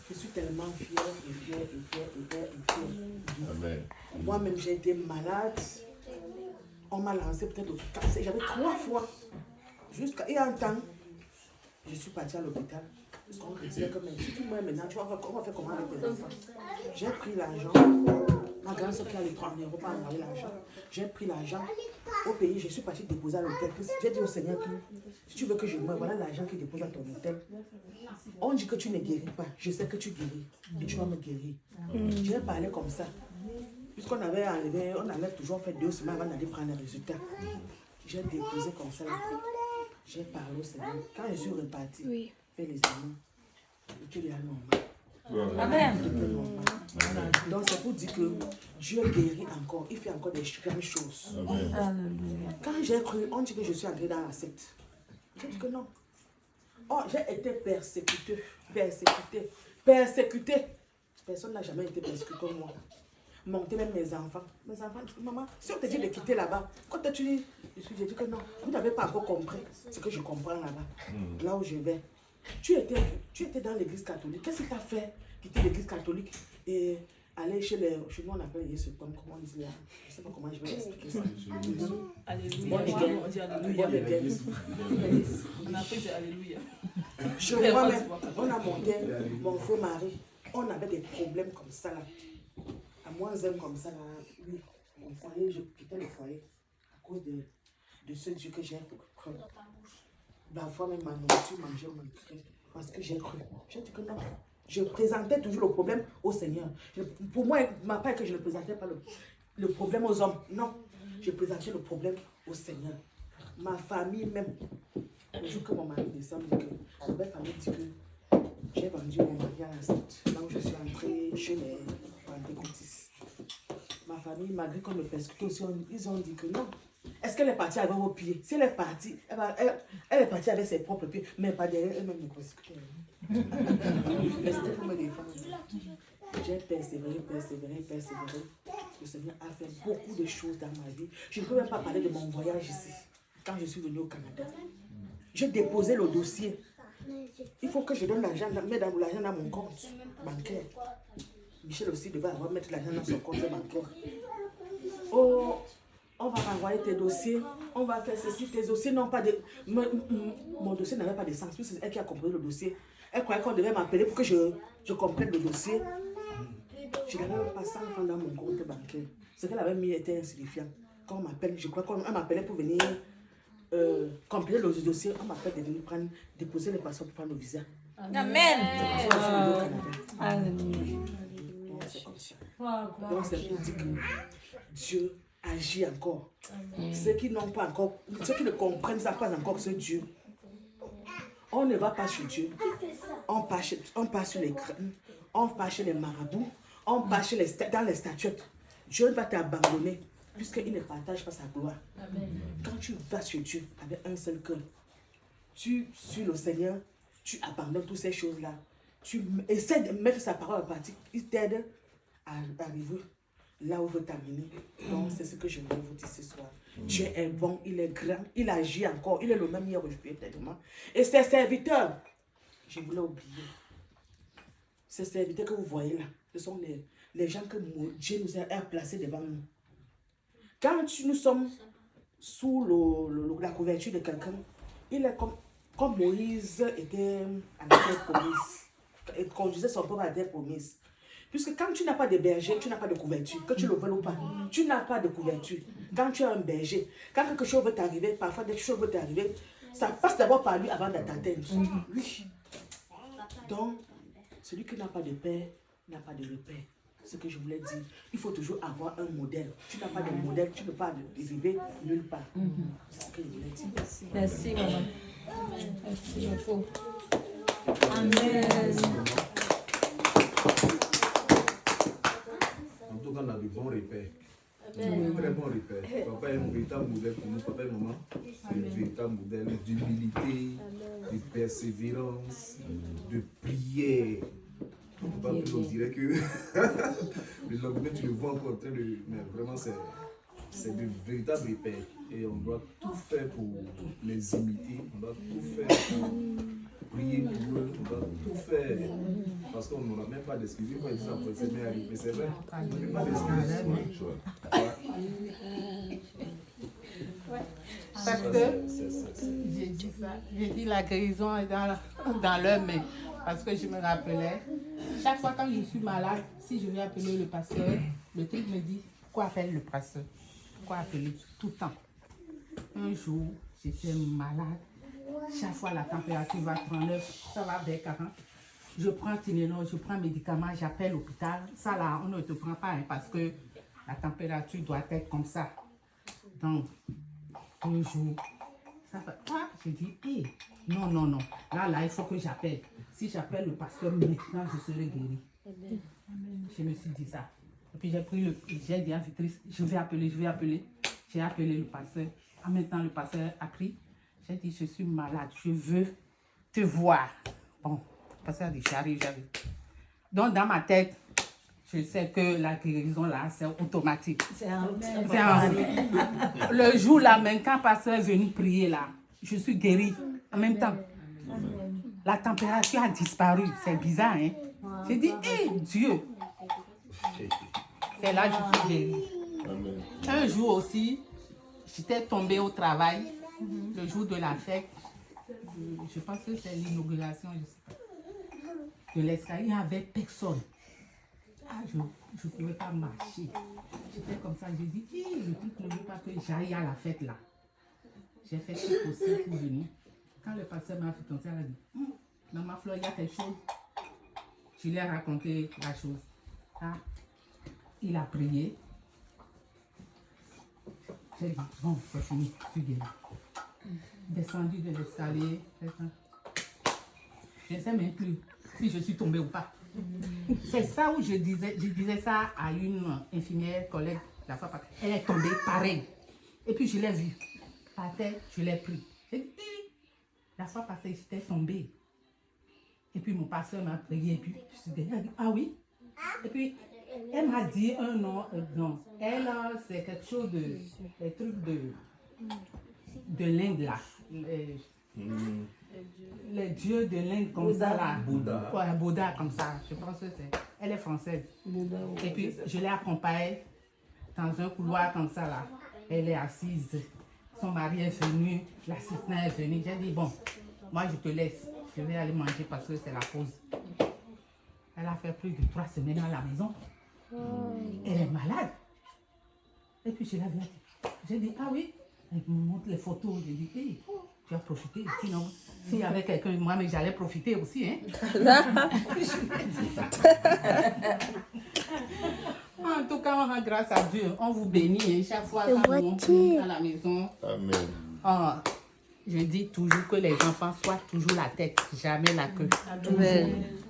Je suis tellement fière. Amen. Moi-même, j'ai été malade. On m'a lancé peut-être au cancer. J'avais 3 fois. Jusqu'à un temps, je suis partie à l'hôpital. Parce qu'on me disait que si tu meurs maintenant, on va faire comment avec tes enfants? J'ai pris l'argent. Ma grande soeur qui a les 30 € pas envoyé l'argent. J'ai pris l'argent au pays. Je suis partie déposer à l'hôtel. J'ai dit au Seigneur que si tu veux que je meure, voilà l'argent qui dépose à ton hôtel. On dit que tu ne guéris pas. Je sais que tu guéris. Et tu vas me guérir. J'ai parlé comme ça. Puisqu'on avait enlevé, on avait toujours fait 2 semaines avant d'aller prendre les résultats. J'ai déposé comme ça. J'ai parlé au Seigneur. Quand je suis repartie, fait les examens, tu es normal. Amen. Donc c'est pour dire que Dieu guérit encore. Il fait encore des grandes choses. Amen. Quand j'ai cru, on dit que je suis entrée dans la secte. J'ai dit que non. Oh, j'ai été persécutée. Personne n'a jamais été persécuté comme moi. Monter même mes enfants. Mes enfants disent, maman, si on te dit de quitter là-bas, quand tu dis, j'ai dit que non, vous n'avez pas encore compris ce que je comprends là-bas. Là où je vais. Tu étais dans l'église catholique. Qu'est-ce qui t'a fait quitter l'église catholique et aller chez nous on appelle Yesu, comment on dit là? Je ne sais pas comment je vais expliquer ça. Alléluia. On dit alléluia. En Afrique, c'est alléluia. Moi-même, on a monté mon faux mari. On avait des problèmes comme ça là. À moins un comme ça là. Oui, au foyer, je quittais le foyer à cause de ce Dieu que j'ai cru. La fois même ma nourriture, mangeait mon cri. Parce que j'ai cru. J'ai dit que non. Je présentais toujours le problème au Seigneur. Pour moi, ma part que je ne présentais pas le problème aux hommes. Non. Je présentais le problème au Seigneur. Ma famille même. Le jour que mon mari descend, ma belle famille dit que j'ai vendu mon mari à la secte. Là où je suis entrée chez les pentecôtistes. Ma famille, malgré qu'on me persécutait aussi, ils ont dit que non. Est-ce qu'elle est partie avec vos pieds? Si elle est partie, elle est partie avec ses propres pieds, mais pas derrière elle-même me persécutait. Mais c'était pour me défendre. J'ai persévéré. Le Seigneur a fait beaucoup de choses dans ma vie. Je ne peux même pas parler de mon voyage ici, quand je suis venue au Canada. J'ai déposé le dossier. Il faut que je donne l'argent, mettre l'argent dans mon compte bancaire. Michel aussi devait avoir mettre l'argent dans son compte bancaire. Oh, on va renvoyer tes dossiers, on va faire ceci, tes dossiers n'ont pas de... Mon dossier n'avait pas de sens, puisque c'est elle qui a compris le dossier. Elle croyait qu'on devait m'appeler pour que je comprenne le dossier. Je n'avais pas 100 francs dans mon compte bancaire. Ce qu'elle avait mis était insignifiant. Quand on m'appelle, je crois qu'on m'appelait pour venir compléter le dossier, on m'appelle de venir déposer les passeports pour prendre le visa. Amen. C'est comme ça. Donc c'est pour dire que Dieu agit encore. Ceux qui n'ont pas encore, ceux qui ne comprennent ça pas encore ce Dieu, on ne va pas chez Dieu. On passe sur les crânes, on passe chez les marabouts, on passe dans les statuettes. Dieu va t'abandonner puisqu'il ne partage pas sa gloire. Amen. Quand tu vas chez Dieu avec un seul cœur, tu suis le Seigneur, tu abandonnes toutes ces choses-là. Tu essaies de mettre sa parole en pratique. Il t'aide à arriver là où il veut t'amener. Donc, c'est ce que je voulais vous dire ce soir. Dieu est bon, il est grand, il agit encore. Il est le même hier, aujourd'hui, éternellement. Et ses serviteurs, je voulais oublier. Ces serviteurs que vous voyez là, ce sont les gens que Dieu nous a placés devant nous. Quand nous sommes sous la couverture de quelqu'un, il est comme Moïse était à la terre promise. Il conduisait son peuple à la terre promise. Puisque quand tu n'as pas de berger, tu n'as pas de couverture. Que tu le veuilles ou pas, tu n'as pas de couverture. Quand tu as un berger, quand quelque chose veut t'arriver, parfois quelque chose veut t'arriver, ça passe d'abord par lui avant de t'atteindre. Oui. Donc, celui qui n'a pas de père n'a pas de repère. Ce que je voulais dire, il faut toujours avoir un modèle. Tu n'as pas de modèle, tu ne peux pas arriver nulle part. C'est ce que je voulais dire. Merci, maman. Merci beaucoup. Amen. En tout cas, on a de bons repères. Très bons repères. Papa est un véritable modèle pour nous. Papa et maman, c'est un véritable modèle d'humilité, de persévérance, de prière. Papa, on dirait que le lendemain, tu le vois encore en train de. Mais vraiment, c'est de véritables repères. Et on doit tout faire pour les imiter. On doit tout faire pour prier pour eux. On doit tout faire parce qu'on n'aura même pas d'excuses. Moi, je dis ça pour essayer d'arriver, c'est vrai. On n'a pas d'excuses. Parce que j'ai dit ça, j'ai dit la guérison est dans leurs mains. Parce que je me rappelais, chaque fois quand je suis malade, si je vais appeler le pasteur, le truc me dit, quoi appeler le pasteur? Quoi appeler? Tout le temps. Un jour, j'étais malade. Chaque fois la température va 39, ça va vers 40. Je prends Tylenol, je prends médicaments, j'appelle l'hôpital. Ça là, on ne te prend pas parce que la température doit être comme ça. Donc, un jour, ça va. Ah, je dis, hé, non, non, non. Là, il faut que j'appelle. Si j'appelle le pasteur, maintenant, je serai guéri. Je me suis dit ça. Et puis, j'ai dit à Vitrice, je vais appeler. J'ai appelé le pasteur. En même temps, le pasteur a pris. J'ai dit, je suis malade, je veux te voir. Bon, le pasteur a dit, j'arrive. Donc, dans ma tête, je sais que la guérison là, c'est automatique. Le jour là, même quand le pasteur est venu prier là, je suis guérie en même temps. La température a disparu. C'est bizarre, hein? J'ai dit, hé, Dieu! C'est là que je suis guérie. Un jour aussi, j'étais tombée au travail, le jour de la fête. Je pense que c'est l'inauguration, je sais pas. De l'escalier, il n'y avait personne. Ah, je ne pouvais pas marcher. J'étais comme ça, j'ai dit, le truc ne veut pas que j'aille à la fête là. J'ai fait tout possible pour venir. Quand le pasteur m'a fait comme ça, il a dit, Maman Fleur, il y a quelque chose. Je lui ai raconté la chose. Ah, il a prié. J'ai dit, bon, c'est fini, je suis guéri. Descendu de l'escalier. Je ne sais même plus si je suis tombée ou pas. C'est ça où je disais ça à une infirmière collègue la fois passée. Elle est tombée pareil. Et puis je l'ai vue. Par terre, je l'ai pris. J'ai dit, la fois passée, j'étais tombée. Et puis mon pasteur m'a prié. Et puis je suis derrière. Elle dit, ah oui. Et puis elle m'a dit un nom. Non. Elle, c'est quelque chose de. Des trucs de l'Inde là. Les dieux de l'Inde comme Bouddha, ça là. Bouddha. Ouais, Bouddha comme ça. Je pense que c'est. Elle est française. Bouddha, et puis je l'ai accompagnée dans un couloir comme ça là. Elle est assise. Son mari est venu. L'assistant est venu. J'ai dit bon, moi je te laisse. Je vais aller manger parce que c'est la pause. Elle a fait plus de 3 semaines à la maison. Elle est malade. Et puis je l'ai vu. J'ai dit ah oui. Elle me montre les photos. J'ai dit hey, tu as profité. Sinon, s'il y avait quelqu'un, moi, mais j'allais profiter aussi. Hein? En tout cas, on rend grâce à Dieu. On vous bénit. Hein? Chaque fois quand on monte à la maison. Amen. Je dis toujours que les enfants soient toujours la tête, jamais la queue.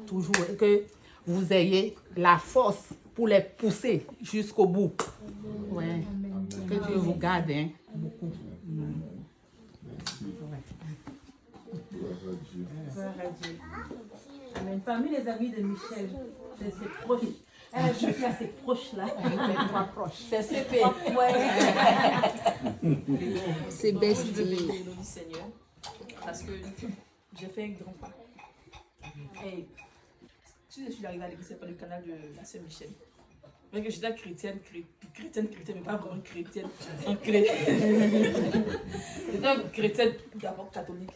Toujours. Et que vous ayez la force pour les pousser jusqu'au bout. Ouais. Que Dieu vous garde hein, beaucoup. Amen. Parmi les amis de Michel, c'est ses proches. Elle a dit à ses proches là. C'est CP. C'est Je bestie. veux bénir le nom du Seigneur parce que j'ai fait un grand pas. Et si je suis arrivée à l'église, c'est pas le canal de la sœur Michel. Mais que j'étais chrétienne, mais pas vraiment chrétienne. J'étais chrétienne d'abord catholique.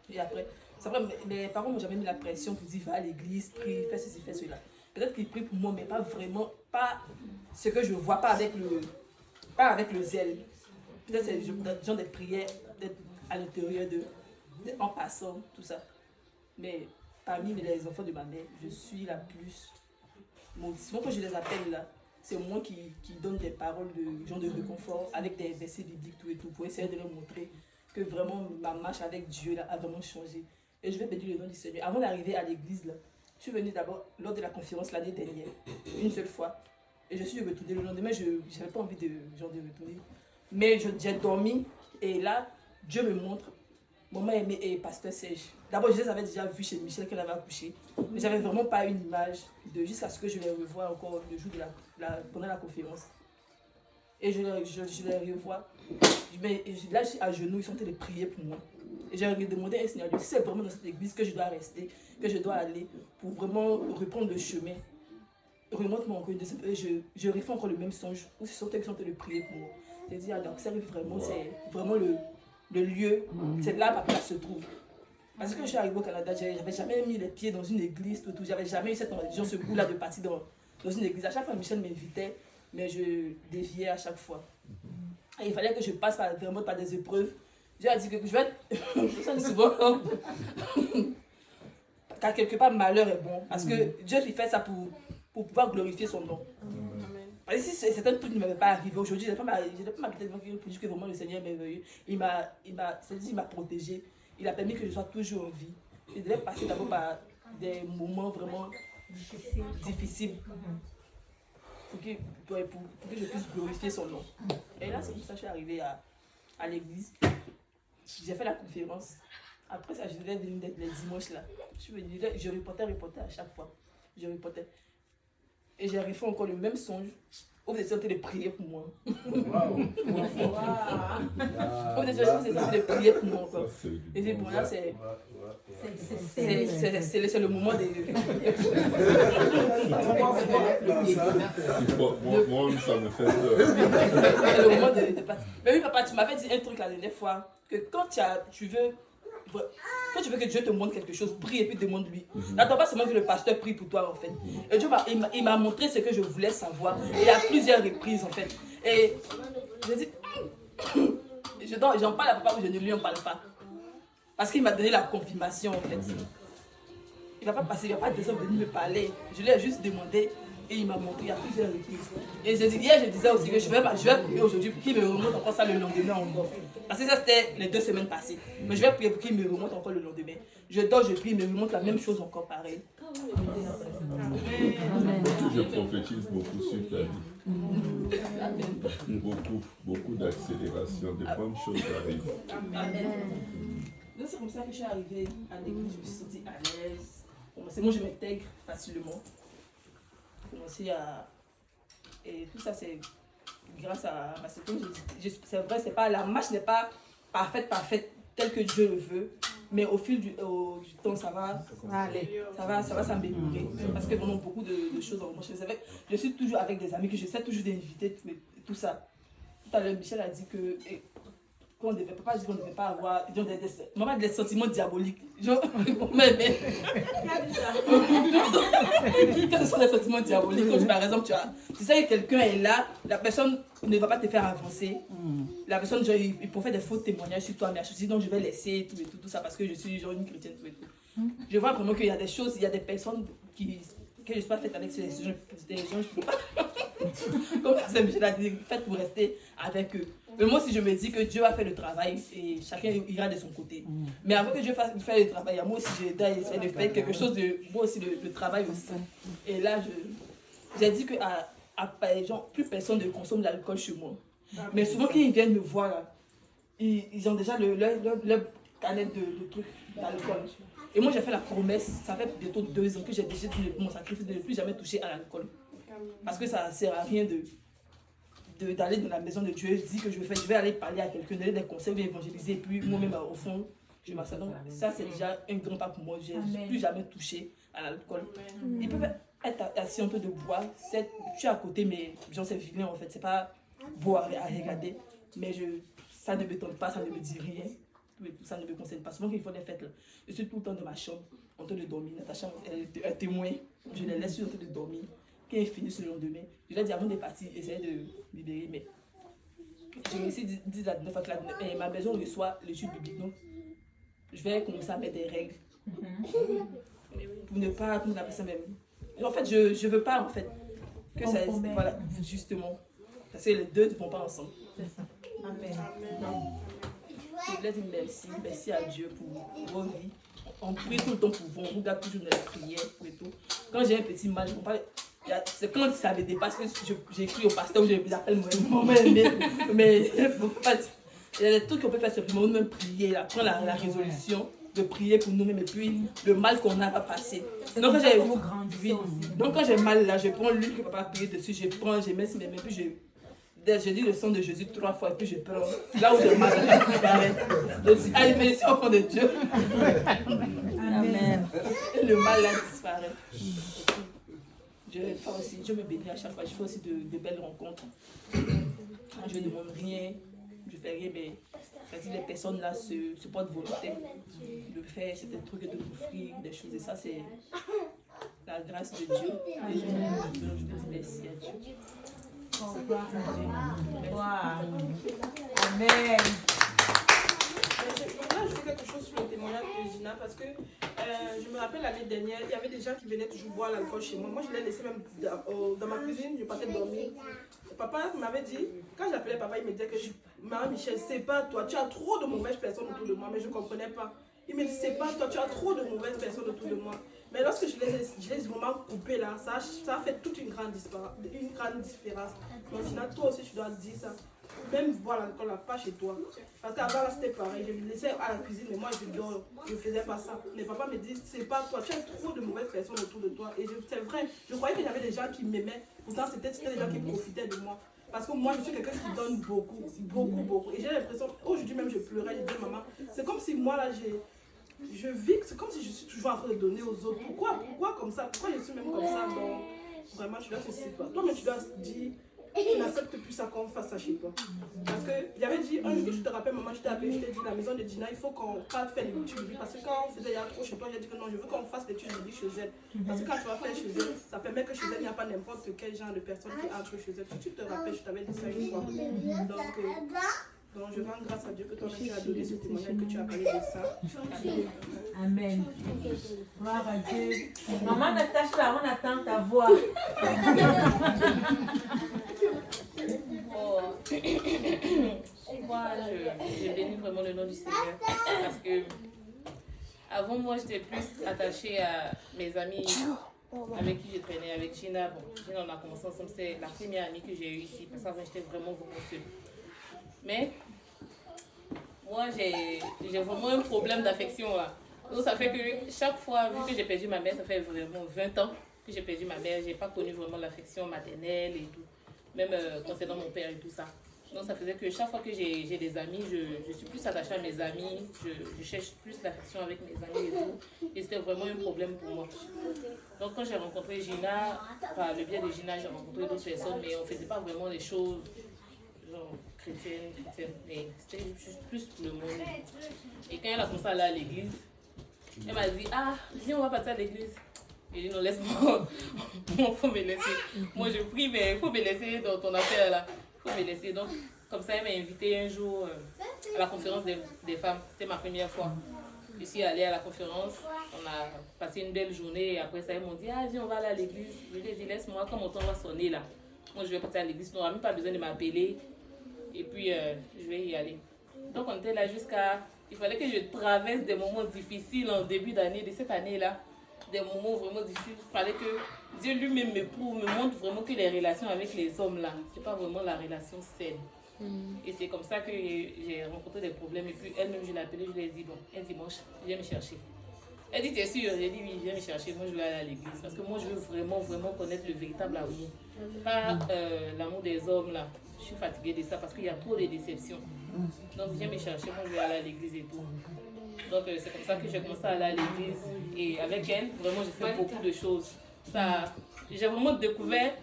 Et après, c'est vrai, mes parents m'ont jamais mis la pression pour dire va à l'église, prie, fais ceci, fais cela. Peut-être qu'ils prient pour moi, mais pas vraiment, pas ce que je vois, pas avec le zèle. Peut-être c'est genre des prières, peut-être à l'intérieur en passant, tout ça. Mais parmi les enfants de ma mère, je suis la plus maudite. Souvent quand je les appelle là, c'est moi qui donne des paroles de genre de réconfort avec des versets bibliques tout et tout pour essayer de leur montrer que vraiment ma marche avec Dieu là a vraiment changé. Et je vais bénir le nom du Seigneur. Avant d'arriver à l'église là, je suis venue d'abord lors de la conférence l'année dernière, une seule fois. Et je suis retournée le lendemain, je n'avais pas envie de retourner. Mais j'ai dormi et là, Dieu me montre maman aimée et pasteur Serge. D'abord, je les avais déjà vus chez Michel qu'elle avait accouché. Mais j'avais vraiment pas une image jusqu'à ce que je les revoie encore le jour pendant la conférence. Et je les revois. Là, je suis à genoux, ils sont en train de prier pour moi. Et j'ai demandé à un Seigneur, si c'est vraiment dans cette église que je dois rester, que je dois aller pour vraiment reprendre le chemin, remonte-moi encore une deuxième, je refais encore le même songe, où ce sont eux qui sont en train de prier pour moi. J'ai dit, alors, c'est vraiment, c'est vraiment le lieu, c'est là papa se trouve. Parce que quand je suis arrivée au Canada, j'avais jamais mis les pieds dans une église, tout, j'avais jamais eu ce goût-là de partir dans une église. À chaque fois, Michel m'invitait, mais je déviais à chaque fois. Et il fallait que je passe vraiment par des épreuves. Dieu a dit que je vais être souvent car quelque part malheur est bon. Parce que Dieu il fait ça pour pouvoir glorifier son nom. Parce que si certains trucs ne m'avaient pas arrivé aujourd'hui, je n'ai pas m'habiter devant quelqu'un pour dire que vraiment le Seigneur est merveilleux. Il m'a protégé. Il a permis que je sois toujours en vie. Je devais passer d'abord par des moments vraiment difficiles pour que je puisse glorifier son nom. Et là, c'est pour ça que je suis arrivée à l'église. J'ai fait la conférence. Après ça, je devais venir les dimanches là. Je suis venue, je reportais à chaque fois. Je reportais. Et j'ai refait encore le même songe. Où vous étiez en train de prier pour moi. Où vous étiez en train de prier pour moi encore. Et puis bon là, c'est le moment de... Moi, ça me fait peur. C'est le moment de partir. Mais oui, papa, tu m'avais dit un truc la dernière fois, que quand tu veux que Dieu te montre quelque chose, prie et puis demande-lui. N'attends pas seulement que le pasteur prie pour toi en fait. Et Dieu il m'a montré ce que je voulais savoir. Et à plusieurs reprises en fait. Et je dis, j'en parle à papa, mais je ne lui en parle pas. Parce qu'il m'a donné la confirmation en fait. Il ne va pas passer, il ne va pas descendre venir me parler. Je lui ai juste demandé et il m'a montré à plusieurs reprises. Et hier, je disais aussi que je vais prier aujourd'hui pour qu'il me remonte encore ça le lendemain encore. Parce que ça, c'était les 2 semaines passées. Mais je vais prier pour qu'il me remonte encore le lendemain. Je dors, je prie, il me remonte la même chose encore pareil. Je prophétise beaucoup sur ta vie. Beaucoup d'accélération, de bonnes choses arrivent. Amen. Donc c'est comme ça que je suis arrivée à l'église, je me suis sentie à l'aise. C'est moi, je m'intègre facilement. Et tout ça, c'est grâce à ma sœur. C'est vrai, c'est pas, la marche n'est pas parfaite telle que Dieu le veut, mais au fil du temps, ça va s'améliorer. Parce que vraiment beaucoup de choses en marche. C'est vrai, je suis toujours avec des amis que j'essaie toujours d'inviter, tout ça. Tout à l'heure, Michel a dit que qu'on devait pas avoir des sentiments diaboliques. Mais que ce sont des sentiments diaboliques. Comme par exemple, tu sais que quelqu'un est là, la personne ne va pas te faire avancer. La personne, il peut faire des faux témoignages sur toi, mais je dis non, je vais laisser tout ça parce que je suis une chrétienne. Tout. Je vois vraiment qu'il y a des choses, il y a des personnes que je ne suis pas faite avec des gens, je ne peux pas. Comme ça, Michel a dit, faites pour rester avec eux. Mais moi, si je me dis que Dieu va faire le travail et chacun ira de son côté. Mais avant que Dieu fasse le travail, moi aussi, je dois essayer de faire quelque chose de moi aussi, le travail aussi. Et là, j'ai dit que plus personne ne consomme de l'alcool chez moi. Mais souvent, quand ils viennent me voir, là, ils ont déjà leur canette de trucs d'alcool. Et moi, j'ai fait la promesse, ça fait bientôt 2 ans que j'ai décidé de mon sacrifice de ne plus jamais toucher à l'alcool. Parce que ça ne sert à rien d'aller dans la maison de Dieu, je dis que je vais aller parler à quelqu'un, donner des conseils, évangéliser, et puis moi-même, au fond, je m'assure. Donc, ça, c'est déjà un grand pas pour moi. Je n'ai plus jamais touché à l'alcool. Ils peuvent être assis en train de boire. Je suis à côté, mais genre, c'est vilain en fait. C'est pas boire à regarder. Mais ça ne me tente pas, ça ne me dit rien. Ça ne me concerne pas. Souvent, qu'il faut des fêtes, là, je suis tout le temps dans ma chambre, en train de dormir. Natacha, elle est témoin. Je les laisse en train de dormir. Quand ils finissent le lendemain, je leur dis avant de partir, essayez de libérer. Mais je me suis dit la dernière fois que ma maison reçoit l'étude biblique. Donc, je vais commencer à mettre des règles. Pour ne pas, comment on appelle ça même. En fait, je veux pas en fait que ça. Voilà, justement. Parce que les deux ne vont pas ensemble. C'est ça. Amen. Je voulais dire merci à Dieu pour vos vies. On prie tout le temps pour vous, on regarde toujours dans la prière et tout. Quand j'ai un petit mal, je ne comprends pas. C'est quand ça me dépasse que j'écris au pasteur ou je l'appelle moi-même. Mais il y a des trucs qu'on peut faire simplement, nous-mêmes prier, là, prendre la résolution de prier pour nous-mêmes et puis le mal qu'on a va passer. Donc quand j'ai mal là, je prends l'huile que papa a prié dessus, je mets mes mains, puis Je dis le sang de Jésus 3 fois et puis je pleure. Là où je marche, je disparaît. Donc, allez, merci au fond de Dieu. Amen. Le mal là disparaît. Je me bénis à chaque fois. Je fais aussi de belles rencontres. Quand je ne demande rien, je fais rien, mais les personnes là se portent volontaire de faire certains trucs, de m'offrir des choses. Et ça, c'est la grâce de Dieu. Et je dis merci à Dieu. Wow. Amen. Là, je fais quelque chose sur le témoignage de Gina parce que je me rappelle l'année dernière, il y avait des gens qui venaient toujours boire l'alcool chez moi. Moi, je l'ai laissé même dans ma cuisine, je partais dormir. Papa m'avait dit, quand j'appelais papa, il me disait que Marie-Michel, c'est pas toi, tu as trop de mauvaises personnes autour de moi, mais je ne comprenais pas. Il me dit, c'est pas toi, tu as trop de mauvaises personnes autour de moi. Mais lorsque je les ai vraiment coupés là, ça a fait toute une grande différence. Donc, sinon, toi aussi, tu dois dire ça. Même boire l'alcool là, pas chez toi. Parce qu'avant là, c'était pareil. Je me laissais à la cuisine, mais moi, je dors. Je ne faisais pas ça. Mais papa me dit, c'est pas toi, tu as trop de mauvaises personnes autour de toi. Et c'est vrai, je croyais qu'il y avait des gens qui m'aimaient. Pourtant, c'était des gens qui profitaient de moi. Parce que moi, je suis quelqu'un qui donne beaucoup, beaucoup, beaucoup. Et j'ai l'impression, aujourd'hui même, je pleurais, je disais, maman, c'est comme si moi là, je vis, c'est comme si je suis toujours en train de donner aux autres. Pourquoi comme ça? Pourquoi je suis même comme ça? Donc, vraiment, tu dois te séparer. Toi, mais tu dois dire, tu n'acceptes plus ça qu'on fasse ça chez toi. Parce que j'avais dit, un jour, je te rappelle, maman, je t'ai appelé, je t'ai dit, la maison de Gina, il faut qu'on parte faire l'étude de vie. Parce que quand on faisait il y a trop chez toi, j'ai dit que non, je veux qu'on fasse l'étude de vie chez elle. Parce que quand tu vas faire chez elle, ça permet que chez elle, il n'y a pas n'importe quel genre de personne qui entre chez elle. Tu te rappelles, je t'avais dit ça une fois. Donc je rends grâce à Dieu que toi-même tu as donné ce témoignage, que tu as parlé de ça. Amen. Gloire à Dieu. Maman Natacha, on attend ta voix. Moi, je bénis vraiment le nom du Seigneur parce que avant moi, j'étais plus attachée à mes amis avec qui je traînais, avec Gina. Bon, Gina, on a commencé ensemble, c'est la première amie que j'ai eue ici parce qu'avant, j'étais vraiment seule. Mais moi, j'ai vraiment un problème d'affection là. Donc, ça fait que chaque fois, vu que j'ai perdu ma mère, ça fait vraiment 20 ans que j'ai perdu ma mère, j'ai pas connu vraiment l'affection maternelle et tout, même concernant mon père et tout ça. Donc ça faisait que chaque fois que j'ai des amis, je suis plus attachée à mes amis, je cherche plus l'affection avec mes amis et tout. Et c'était vraiment un problème pour moi. Donc quand j'ai rencontré Gina, par le biais de Gina, j'ai rencontré d'autres personnes, mais on ne faisait pas vraiment des choses genre chrétiennes, mais c'était juste plus pour le monde. Et quand elle a commencé à aller à l'église, elle m'a dit, ah, viens, on va partir à l'église. J'ai dit, non, laisse-moi, il faut me laisser. Moi je prie, mais il faut me laisser dans ton affaire là. Il faut me laisser. Donc, comme ça, elle m'a invité un jour à la conférence des femmes. C'était ma première fois. Je suis allée à la conférence. On a passé une belle journée. Et après ça, ils m'ont dit, ah, viens, on va aller à l'église. Je lui ai dit, laisse-moi, quand mon temps va sonner là. Moi, je vais partir à l'église. Tu n'auras même pas besoin de m'appeler. Et puis, je vais y aller. Donc, on était là jusqu'à... Il fallait que je traverse des moments difficiles en début d'année, de cette année-là. Des moments vraiment difficiles. Il fallait que Dieu lui-même me prouve, me montre vraiment que les relations avec les hommes là, c'est pas vraiment la relation saine. Et c'est comme ça que j'ai rencontré des problèmes. Et puis elle-même, je l'ai appelée, je lui ai dit, bon, un dimanche, viens me chercher. Elle dit, t'es sûre? J'ai dit, oui, viens me chercher. Moi, je vais aller à l'église. Parce que moi, je veux vraiment connaître le véritable amour. Pas l'amour des hommes là. Je suis fatiguée de ça parce qu'il y a trop de déceptions. Donc, viens me chercher, moi, je vais aller à l'église et tout. Donc c'est comme ça que j'ai commencé à aller à l'église. Et avec elle, vraiment, j'ai fait beaucoup de choses. J'ai vraiment découvert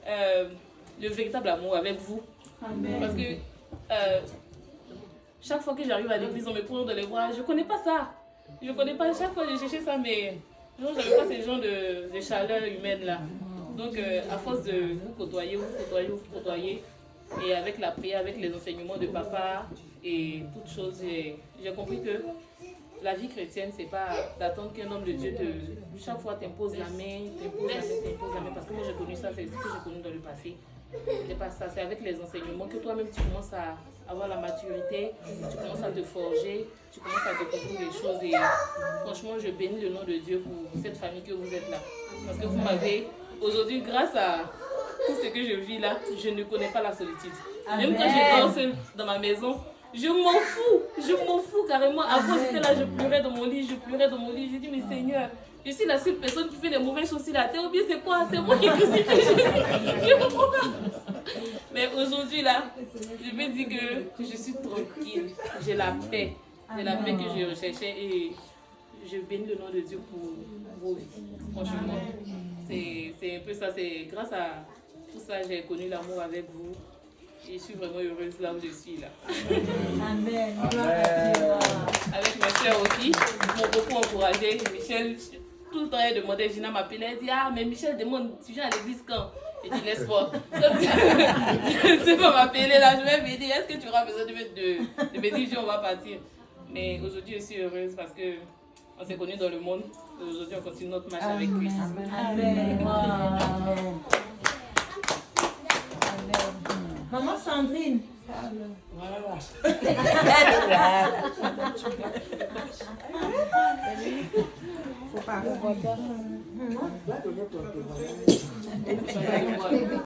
le véritable amour avec vous. Amen. Parce que chaque fois que j'arrive à l'église, on me prend dans les bras. Je ne connais pas ça. Je ne connais pas. Chaque fois, j'ai cherché ça, mais je n'avais pas ces gens de chaleur humaine là. Donc, à force de vous côtoyer, et avec la prière, avec les enseignements de papa et toutes choses, j'ai compris que la vie chrétienne, c'est pas d'attendre qu'un homme de Dieu chaque fois t'impose la main, parce que moi j'ai connu ça, c'est ce que j'ai connu dans le passé. C'est pas ça, c'est avec les enseignements que toi-même tu commences à avoir la maturité, tu commences à te forger, tu commences à découvrir des choses et franchement je bénis le nom de Dieu pour cette famille que vous êtes là. Parce que vous m'avez, aujourd'hui grâce à tout ce que je vis là, je ne connais pas la solitude. Amen. Même quand je dors seule dans ma maison, je m'en fous carrément. Avant j'étais là, je pleurais dans mon lit, j'ai dit mais Seigneur, je suis la seule personne qui fait les mauvaises choses sur la terre, ou bien c'est quoi? C'est moi qui crucifie Jésus. Je ne comprends pas. Mais aujourd'hui, là, je peux dire que je suis tranquille. J'ai la paix. J'ai la paix que je recherchais et je bénis le nom de Dieu pour vos vies. Franchement, c'est un peu ça. C'est grâce à tout ça, j'ai connu l'amour avec vous. Et je suis vraiment heureuse là où je suis là. Amen. Avec mes soeurs aussi, ils m'ont beaucoup encouragé. Michel, tout le temps, elle demandait, Gina m'appelait, elle dit, ah, mais Michel demande, tu viens à l'église quand? Et dit, laisse-moi. Tu vas m'appeler là, je vais me dire, est-ce que tu auras besoin de me dire, on va partir? Mais aujourd'hui, je suis heureuse parce que on s'est connus dans le monde. Aujourd'hui, on continue notre marche avec Christ. Amen. Amen. Maman Sandrine. Voilà. Faut pas.